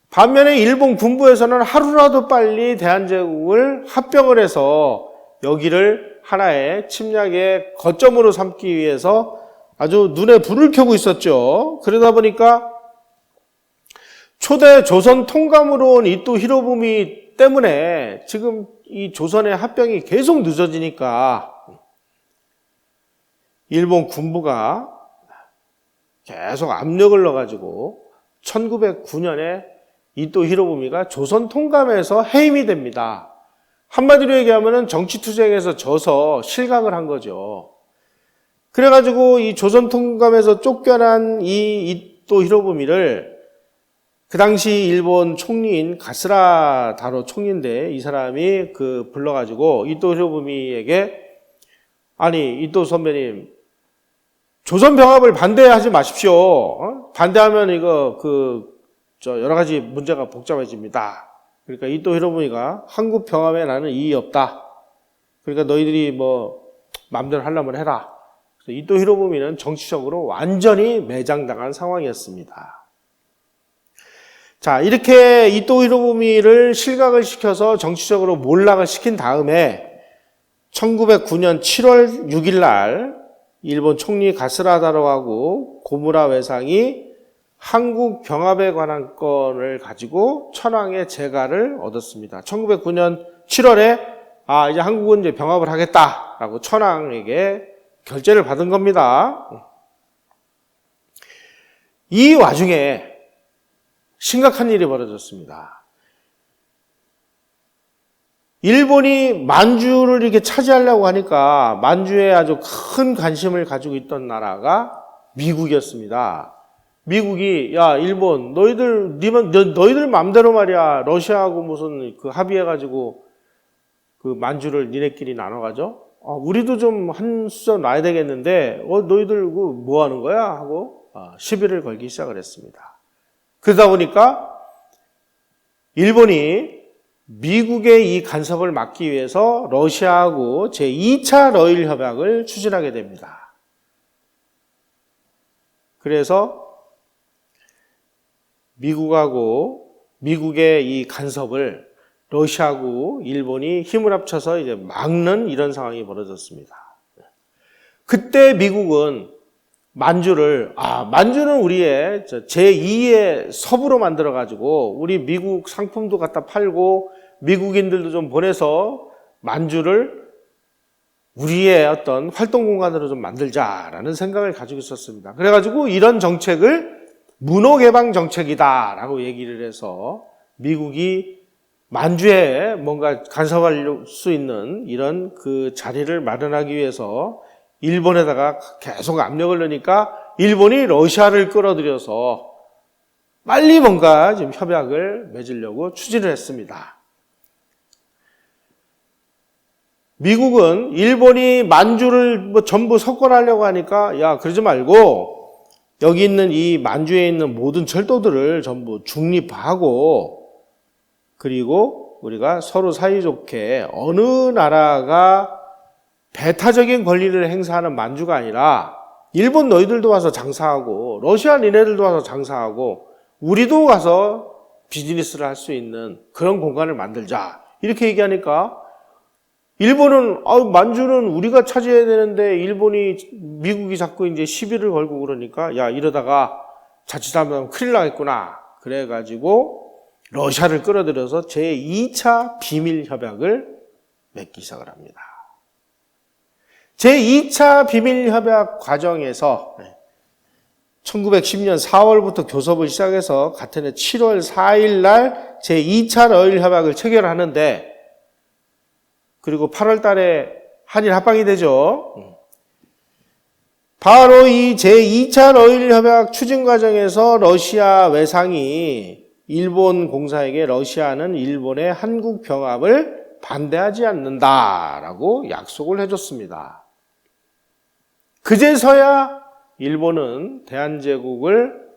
반면에 일본 군부에서는 하루라도 빨리 대한제국을 합병을 해서 여기를 하나의 침략의 거점으로 삼기 위해서 아주 눈에 불을 켜고 있었죠. 그러다 보니까 초대 조선 통감으로 온 이토 히로부미 때문에 지금 이 조선의 합병이 계속 늦어지니까 일본 군부가 계속 압력을 넣어가지고 1909년에 이토 히로부미가 조선 통감에서 해임이 됩니다. 한마디로 얘기하면 정치투쟁에서 져서 실각을 한 거죠. 그래가지고 이 조선 통감에서 쫓겨난 이 이토 히로부미를 그 당시 일본 총리인 가스라 다로 총리인데 이 사람이 불러가지고 이토 히로부미에게 아니 이토 선배님 조선 병합을 반대하지 마십시오. 반대하면 이거 여러 가지 문제가 복잡해집니다. 그러니까 이토 히로부미가 한국 병합에 나는 이의 없다. 그러니까 너희들이 뭐 마음대로 하려면 해라. 그래서 이토 히로부미는 정치적으로 완전히 매장당한 상황이었습니다. 자, 이렇게 이토 히로부미를 실각을 시켜서 정치적으로 몰락을 시킨 다음에 1909년 7월 6일 날 일본 총리 가스라다로하고 고무라 외상이 한국 병합에 관한 건을 가지고 천황의 재가를 얻었습니다. 1909년 7월에 이제 한국은 이제 병합을 하겠다라고 천황에게 결재를 받은 겁니다. 이 와중에 심각한 일이 벌어졌습니다. 일본이 만주를 이렇게 차지하려고 하니까 만주에 아주 큰 관심을 가지고 있던 나라가 미국이었습니다. 미국이 일본 너희들 맘대로 말이야 러시아하고 무슨 합의해가지고 만주를 니네끼리 나눠가죠. 우리도 좀 한 수저 놔야 되겠는데 너희들 뭐 하는 거야 하고 시비를 걸기 시작을 했습니다. 그러다 보니까 일본이 미국의 이 간섭을 막기 위해서 러시아하고 제2차 러일 협약을 추진하게 됩니다. 그래서 미국의 이 간섭을 러시아하고 일본이 힘을 합쳐서 이제 막는 이런 상황이 벌어졌습니다. 그때 미국은 만주는 우리의 제2의 섭으로 만들어가지고 우리 미국 상품도 갖다 팔고 미국인들도 좀 보내서 만주를 우리의 어떤 활동 공간으로 좀 만들자라는 생각을 가지고 있었습니다. 그래가지고 이런 정책을 문호개방 정책이다라고 얘기를 해서 미국이 만주에 뭔가 간섭할 수 있는 이런 자리를 마련하기 위해서 일본에다가 계속 압력을 넣으니까 일본이 러시아를 끌어들여서 빨리 뭔가 지금 협약을 맺으려고 추진을 했습니다. 미국은 일본이 만주를 전부 석권하려고 하니까 그러지 말고 여기 있는 이 만주에 있는 모든 철도들을 전부 중립화하고 그리고 우리가 서로 사이좋게 어느 나라가 배타적인 권리를 행사하는 만주가 아니라 일본 너희들도 와서 장사하고 러시아 니네들도 와서 장사하고 우리도 가서 비즈니스를 할 수 있는 그런 공간을 만들자 이렇게 얘기하니까 일본은 만주는 우리가 차지해야 되는데 미국이 자꾸 이제 시비를 걸고 그러니까 이러다가 자칫하면 큰일 나겠구나 그래가지고 러시아를 끌어들여서 제2차 비밀협약을 맺기 시작을 합니다. 제2차 비밀협약 과정에서 1910년 4월부터 교섭을 시작해서 같은 해 7월 4일 날 제2차 러일 협약을 체결하는데 그리고 8월 달에 한일 합방이 되죠. 바로 이 제2차 러일 협약 추진 과정에서 러시아 외상이 일본 공사에게 러시아는 일본의 한국 병합을 반대하지 않는다라고 약속을 해줬습니다. 그제서야 일본은 대한제국을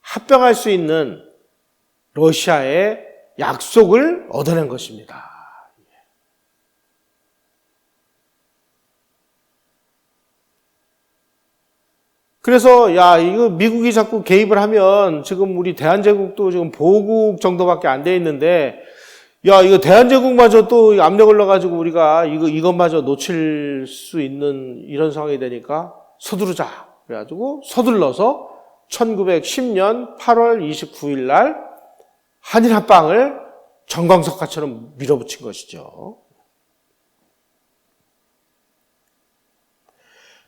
합병할 수 있는 러시아의 약속을 얻어낸 것입니다. 그래서 이거 미국이 자꾸 개입을 하면 지금 우리 대한제국도 지금 보호국 정도밖에 안 돼 있는데 야, 이거 대한제국마저 또 압력을 넣어가지고 우리가 이것마저 놓칠 수 있는 이런 상황이 되니까 서두르자. 그래가지고 서둘러서 1910년 8월 29일 날 한일 합방을 정광석화처럼 밀어붙인 것이죠.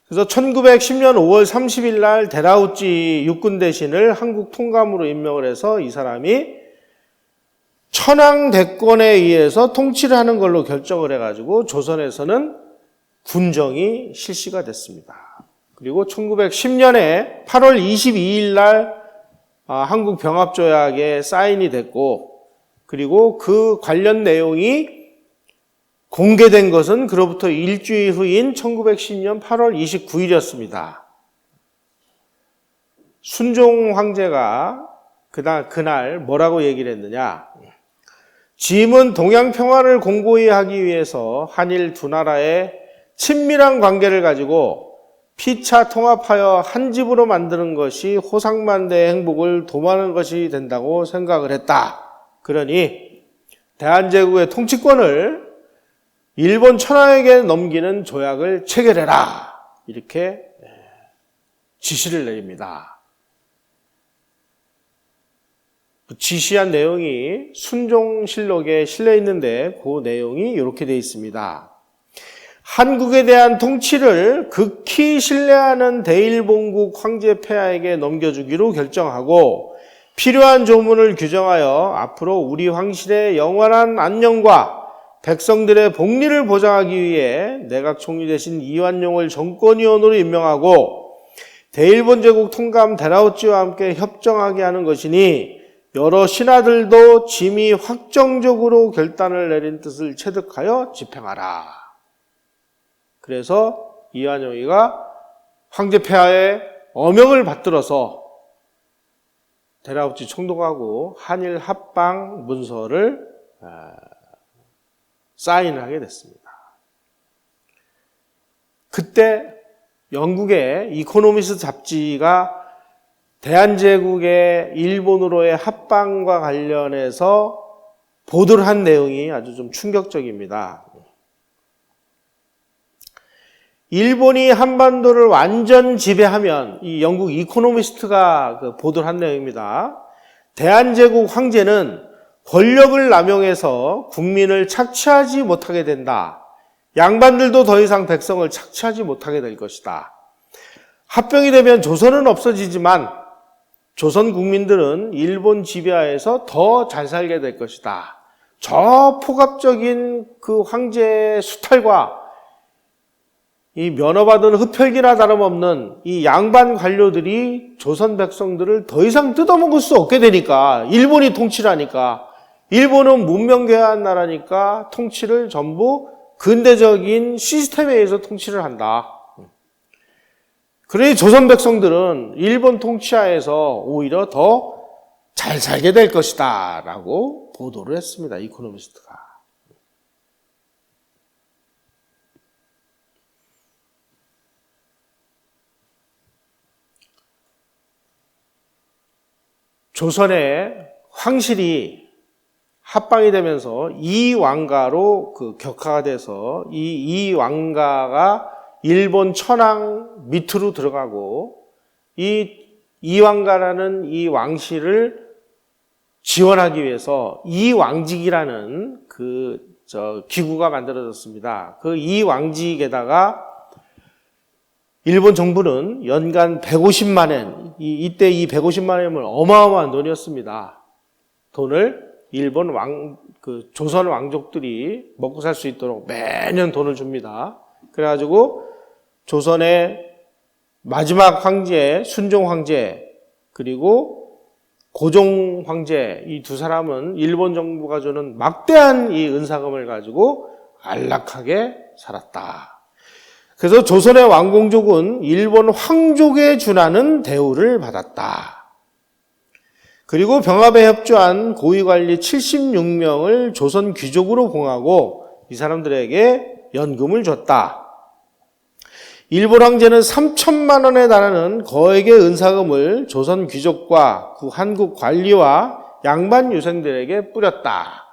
그래서 1910년 5월 30일 날 데라우찌 육군 대신을 한국 통감으로 임명을 해서 이 사람이 천황 대권에 의해서 통치를 하는 걸로 결정을 해가지고 조선에서는 군정이 실시가 됐습니다. 그리고 1910년에 8월 22일 날 한국 병합조약에 사인이 됐고, 그리고 그 관련 내용이 공개된 것은 그로부터 일주일 후인 1910년 8월 29일이었습니다. 순종 황제가 그날 뭐라고 얘기를 했느냐? 짐은 동양 평화를 공고히 하기 위해서 한일 두 나라의 친밀한 관계를 가지고 피차 통합하여 한 집으로 만드는 것이 호상만대의 행복을 도모하는 것이 된다고 생각을 했다. 그러니 대한제국의 통치권을 일본 천황에게 넘기는 조약을 체결해라. 이렇게 지시를 내립니다. 지시한 내용이 순종실록에 실려 있는데 그 내용이 이렇게 되어 있습니다. 한국에 대한 통치를 극히 신뢰하는 대일본국 황제 폐하에게 넘겨주기로 결정하고 필요한 조문을 규정하여 앞으로 우리 황실의 영원한 안녕과 백성들의 복리를 보장하기 위해 내각 총리 대신 이완용을 정권위원으로 임명하고 대일본 제국 통감 데라우찌와 함께 협정하게 하는 것이니 여러 신하들도 짐이 확정적으로 결단을 내린 뜻을 체득하여 집행하라. 그래서 이완용이가 황제 폐하의 어명을 받들어서 데라우찌 총독하고 한일 합방 문서를 사인을 하게 됐습니다. 그때 영국의 이코노미스트 잡지가 대한제국의 일본으로의 합방과 관련해서 보도를 한 내용이 아주 좀 충격적입니다. 일본이 한반도를 완전 지배하면, 이 영국 이코노미스트가 보도를 한 내용입니다. 대한제국 황제는 권력을 남용해서 국민을 착취하지 못하게 된다. 양반들도 더 이상 백성을 착취하지 못하게 될 것이다. 합병이 되면 조선은 없어지지만 조선 국민들은 일본 지배하에서 더 잘 살게 될 것이다. 저 폭압적인 그 황제의 수탈과 이 면허받은 흡혈귀나 다름없는 이 양반 관료들이 조선 백성들을 더 이상 뜯어먹을 수 없게 되니까, 일본이 통치를 하니까, 일본은 문명개화한 나라니까 통치를 전부 근대적인 시스템에 의해서 통치를 한다. 그러니 조선 백성들은 일본 통치하에서 오히려 더 잘 살게 될 것이다 라고 보도를 했습니다. 이코노미스트가. 조선의 황실이 합방이 되면서 이왕가로 격화가 돼서 이 왕가가 일본 천황 밑으로 들어가고, 이 이왕가라는 이 왕실을 지원하기 위해서 이왕직이라는 기구가 만들어졌습니다. 그 이왕직에다가 일본 정부는 연간 150만 엔, 이때 이 150만 엔은 어마어마한 돈이었습니다. 돈을 일본 조선 왕족들이 먹고 살 수 있도록 매년 돈을 줍니다. 그래가지고 조선의 마지막 황제, 순종 황제, 그리고 고종 황제, 이 두 사람은 일본 정부가 주는 막대한 이 은사금을 가지고 안락하게 살았다. 그래서 조선의 왕공족은 일본 황족에 준하는 대우를 받았다. 그리고 병합에 협조한 고위관리 76명을 조선 귀족으로 봉하고 이 사람들에게 연금을 줬다. 일본 황제는 3천만 원에 달하는 거액의 은사금을 조선 귀족과 그 한국 관리와 양반 유생들에게 뿌렸다.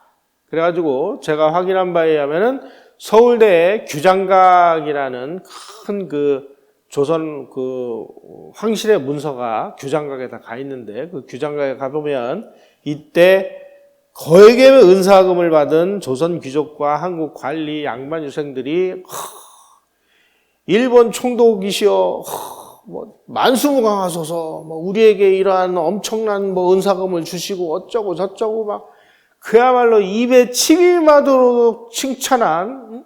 그래가지고 제가 확인한 바에 의하면은 서울대에 규장각이라는 큰 그 조선 그 황실의 문서가 규장각에 다 가 있는데, 그 규장각에 가보면 이때 거액의 은사금을 받은 조선 귀족과 한국 관리 양반 유생들이 일본 총독이시여 뭐 만수무강하소서, 뭐 우리에게 이러한 엄청난 뭐 은사금을 주시고 어쩌고 저쩌고 막 그야말로 입에 침이 마도록 칭찬한,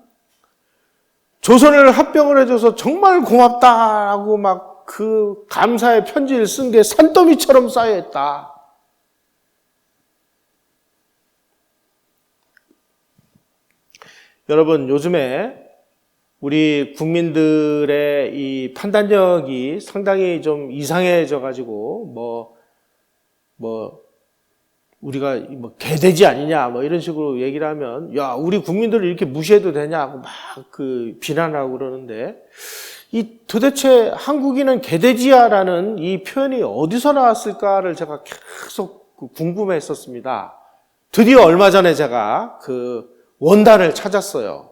조선을 합병을 해줘서 정말 고맙다라고 막 그 감사의 편지를 쓴 게 산더미처럼 쌓여있다. 여러분, 요즘에 우리 국민들의 이 판단력이 상당히 좀 이상해져 가지고 우리가 뭐 개돼지 아니냐 뭐 이런 식으로 얘기를 하면, 야, 우리 국민들을 이렇게 무시해도 되냐고 막 그 비난하고 그러는데, 이 도대체 한국인은 개돼지야라는 이 표현이 어디서 나왔을까를 제가 계속 궁금했었습니다. 드디어 얼마 전에 제가 그 원단을 찾았어요.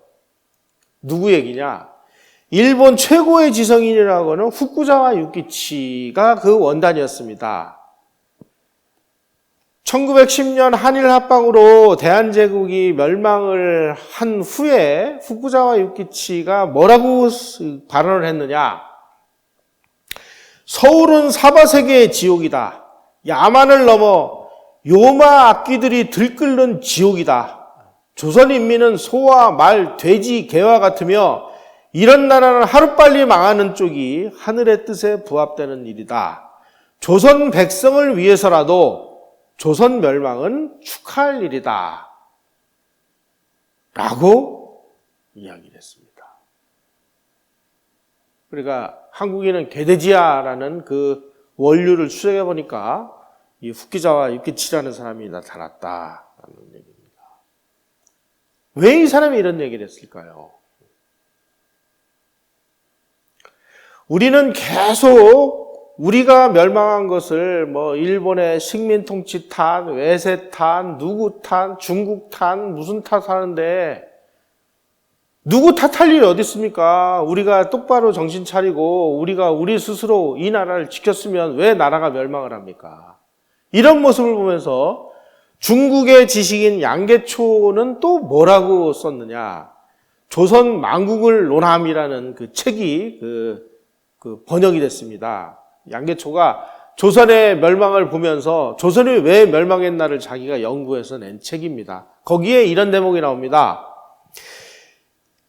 누구 얘기냐? 일본 최고의 지성인이라고 하는 후쿠자와 유키치가 그 원단이었습니다. 1910년 한일 합방으로 대한제국이 멸망을 한 후에 후쿠자와 유키치가 뭐라고 발언을 했느냐? 서울은 사바세계의 지옥이다. 야만을 넘어 요마 악귀들이 들끓는 지옥이다. 조선 인민은 소와 말, 돼지, 개와 같으며 이런 나라는 하루빨리 망하는 쪽이 하늘의 뜻에 부합되는 일이다. 조선 백성을 위해서라도 조선 멸망은 축하할 일이다. 라고 이야기를 했습니다. 그러니까 한국인은 개돼지야라는 그 원류를 추적해 보니까 이 후쿠자와 유키치라는 사람이 나타났다라는 얘기입니다. 왜 이 사람이 이런 얘기를 했을까요? 우리는 계속 우리가 멸망한 것을 뭐 일본의 식민 통치 탓, 외세 탓, 누구 탓, 중국 탓, 무슨 탓 하는데, 누구 탓할 일이 어디 있습니까? 우리가 똑바로 정신 차리고 우리가 우리 스스로 이 나라를 지켰으면 왜 나라가 멸망을 합니까? 이런 모습을 보면서 중국의 지식인 양계초는 또 뭐라고 썼느냐? 조선 망국을 논함이라는 그 책이 그 번역이 됐습니다. 양계초가 조선의 멸망을 보면서 조선이 왜 멸망했나를 자기가 연구해서 낸 책입니다. 거기에 이런 대목이 나옵니다.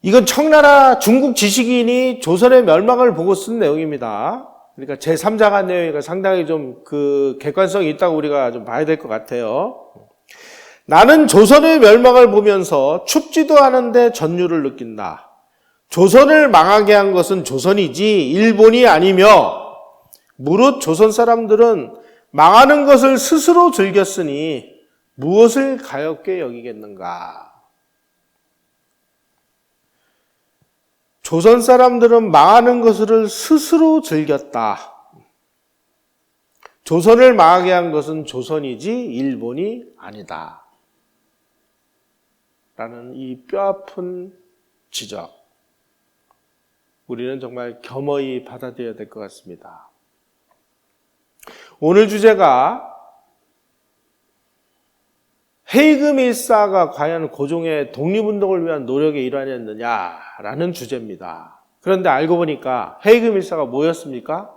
이건 청나라 중국 지식인이 조선의 멸망을 보고 쓴 내용입니다. 그러니까 제3자가 한 내용이니까 상당히 좀 그 객관성이 있다고 우리가 좀 봐야 될 것 같아요. 나는 조선의 멸망을 보면서 춥지도 않은데 전율을 느낀다. 조선을 망하게 한 것은 조선이지 일본이 아니며, 무릇 조선 사람들은 망하는 것을 스스로 즐겼으니 무엇을 가엾게 여기겠는가? 조선 사람들은 망하는 것을 스스로 즐겼다. 조선을 망하게 한 것은 조선이지 일본이 아니다. 라는 이 뼈아픈 지적. 우리는 정말 겸허히 받아들여야 될 것 같습니다. 오늘 주제가 헤이그 밀사가 과연 고종의 독립운동을 위한 노력의 일환이었느냐라는 주제입니다. 그런데 알고 보니까 헤이그 밀사가 뭐였습니까?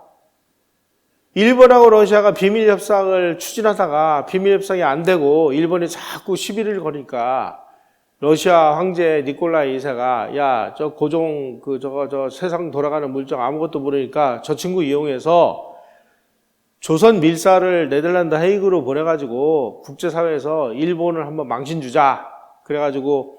일본하고 러시아가 비밀협상을 추진하다가 비밀협상이 안 되고 일본이 자꾸 시비를 거니까 러시아 황제 니콜라이 2세가 야, 저 고종 저 세상 돌아가는 물정 아무것도 모르니까 저 친구 이용해서 조선 밀사를 네덜란드 헤이그로 보내가지고 국제사회에서 일본을 한번 망신 주자. 그래가지고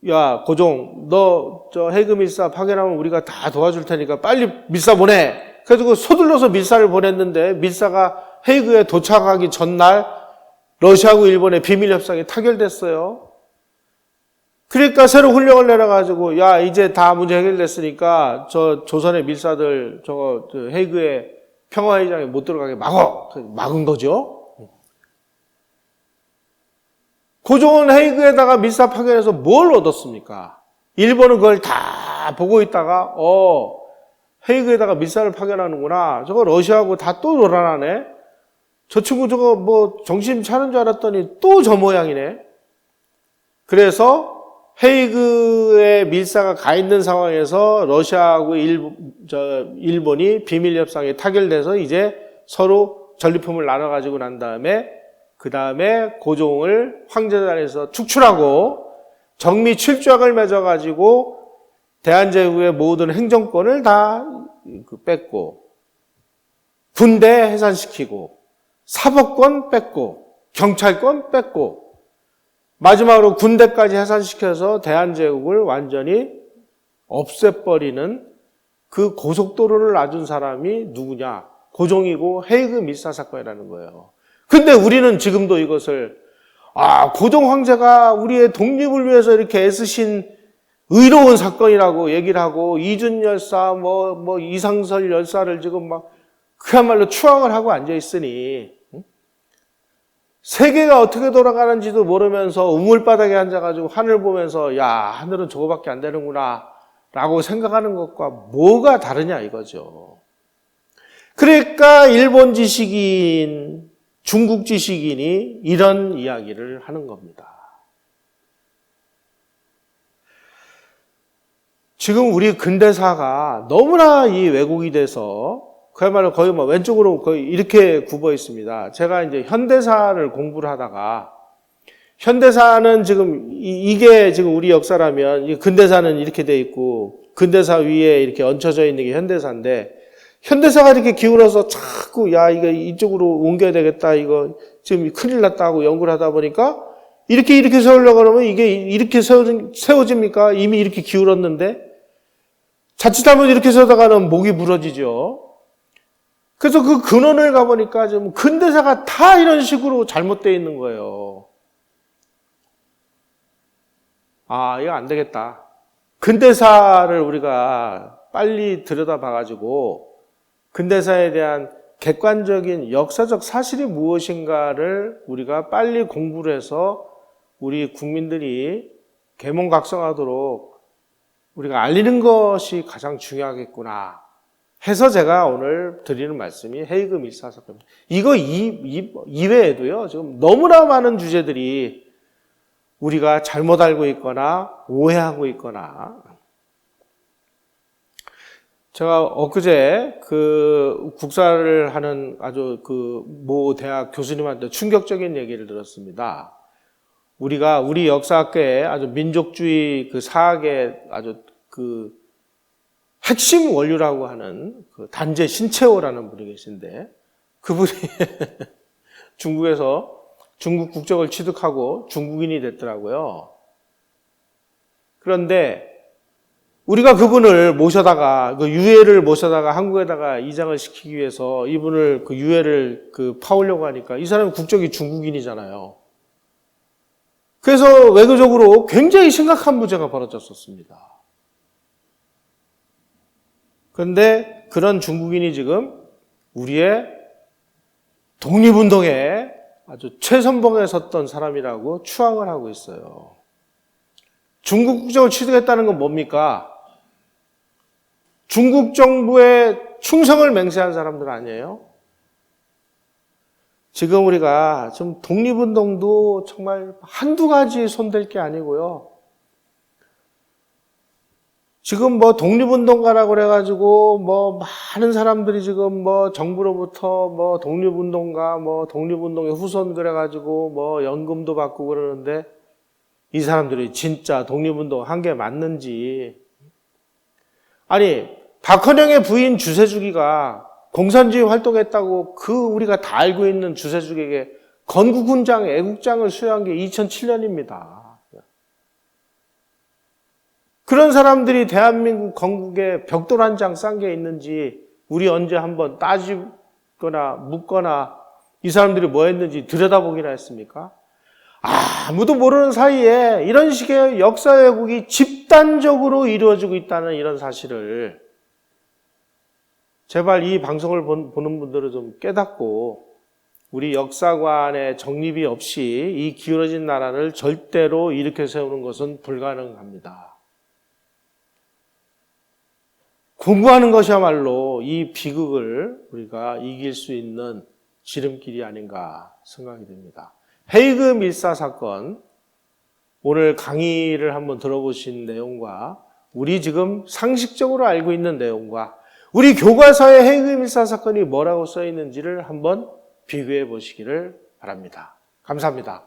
야, 고종 너 저 헤이그 밀사 파견하면 우리가 다 도와줄 테니까 빨리 밀사 보내. 그래가지고 서둘러서 밀사를 보냈는데 밀사가 헤이그에 도착하기 전날 러시아하고 일본의 비밀협상이 타결됐어요. 그러니까 새로 훈령을 내려가지고 야, 이제 다 문제 해결됐으니까 저 조선의 밀사들 저거 헤이그에 평화회의장에 못 들어가게 막은 거죠. 고종은 헤이그에다가 밀사 파견해서 뭘 얻었습니까? 일본은 그걸 다 보고 있다가 헤이그에다가 밀사를 파견하는구나. 저거 러시아하고 다 또 놀아나네. 저 친구 저거 뭐 정신 차린 줄 알았더니 또 저 모양이네. 그래서 헤이그에 밀사가 가 있는 상황에서 러시아하고 일본이 비밀 협상에 타결돼서 이제 서로 전리품을 나눠 가지고 난 다음에 그 다음에 고종을 황제단에서 축출하고 정미 7조약을 맺어 가지고 대한제국의 모든 행정권을 다 뺐고 군대 해산시키고 사법권 뺐고 경찰권 뺐고 마지막으로 군대까지 해산시켜서 대한제국을 완전히 없애버리는 그 고속도로를 놔준 사람이 누구냐? 고종이고 헤이그 밀사 사건이라는 거예요. 근데 우리는 지금도 이것을 고종 황제가 우리의 독립을 위해서 이렇게 애쓰신 의로운 사건이라고 얘기를 하고 이준 열사 뭐 이상설 열사를 지금 막 그야말로 추앙을 하고 앉아 있으니 세계가 어떻게 돌아가는지도 모르면서 우물바닥에 앉아가지고 하늘 보면서 야 하늘은 저거밖에 안 되는구나 라고 생각하는 것과 뭐가 다르냐 이거죠. 그러니까 일본 지식인, 중국 지식인이 이런 이야기를 하는 겁니다. 지금 우리 근대사가 너무나 이 왜곡이 돼서 그야말로 거의 뭐 왼쪽으로 거의 이렇게 굽어 있습니다. 제가 이제 현대사를 공부를 하다가 현대사는 지금 이게 지금 우리 역사라면 근대사는 이렇게 돼 있고 근대사 위에 이렇게 얹혀져 있는 게 현대사인데 현대사가 이렇게 기울어서 자꾸 야 이거 이쪽으로 옮겨야 되겠다 이거 지금 큰일 났다 하고 연구를 하다 보니까 이렇게 세우려고 그러면 이게 이렇게 세워집니까? 이미 이렇게 기울었는데 자칫하면 이렇게 세우다가는 목이 부러지죠. 그래서 그 근원을 가보니까 좀 근대사가 다 이런 식으로 잘못되어 있는 거예요. 이거 안 되겠다. 근대사를 우리가 빨리 들여다봐가지고 근대사에 대한 객관적인 역사적 사실이 무엇인가를 우리가 빨리 공부를 해서 우리 국민들이 계몽각성하도록 우리가 알리는 것이 가장 중요하겠구나 해서 제가 오늘 드리는 말씀이 헤이그 밀사 사건입니다. 이거 이외에도요, 지금 너무나 많은 주제들이 우리가 잘못 알고 있거나 오해하고 있거나 제가 엊그제 그 국사를 하는 아주 그 모 대학 교수님한테 충격적인 얘기를 들었습니다. 우리 역사학계에 아주 민족주의 그 사학의 아주 그 핵심 원류라고 하는 그 단재 신채호라는 분이 계신데 그분이 중국에서 중국 국적을 취득하고 중국인이 됐더라고요. 그런데 우리가 그분을 모셔다가 그 유해를 모셔다가 한국에다가 이장을 시키기 위해서 이분을 그 유해를 그 파오려고 하니까 이 사람은 국적이 중국인이잖아요. 그래서 외교적으로 굉장히 심각한 문제가 벌어졌었습니다. 그런데 그런 중국인이 지금 우리의 독립운동에 아주 최선봉에 섰던 사람이라고 추앙을 하고 있어요. 중국 국적을 취득했다는 건 뭡니까? 중국 정부에 충성을 맹세한 사람들 아니에요? 지금 우리가 좀 독립운동도 정말 한두 가지 손댈 게 아니고요. 지금 뭐 독립운동가라고 그래가지고 뭐 많은 사람들이 지금 뭐 정부로부터 뭐 독립운동가 뭐 독립운동의 후손 그래가지고 뭐 연금도 받고 그러는데 이 사람들이 진짜 독립운동 한 게 맞는지. 아니 박헌영의 부인 주세주기가 공산주의 활동했다고 그 우리가 다 알고 있는 주세주기에게 건국훈장, 애국장을 수여한 게 2007년입니다. 그런 사람들이 대한민국 건국에 벽돌 한 장 싼 게 있는지 우리 언제 한번 따지거나 묻거나 이 사람들이 뭐 했는지 들여다보기나 했습니까? 아무도 모르는 사이에 이런 식의 역사 왜곡이 집단적으로 이루어지고 있다는 이런 사실을 제발 이 방송을 보는 분들은 좀 깨닫고 우리 역사관의 정립이 없이 이 기울어진 나라를 절대로 일으켜 세우는 것은 불가능합니다. 공부하는 것이야말로 이 비극을 우리가 이길 수 있는 지름길이 아닌가 생각이 됩니다. 헤이그 밀사 사건, 오늘 강의를 한번 들어보신 내용과 우리 지금 상식적으로 알고 있는 내용과 우리 교과서에 헤이그 밀사 사건이 뭐라고 써 있는지를 한번 비교해 보시기를 바랍니다. 감사합니다.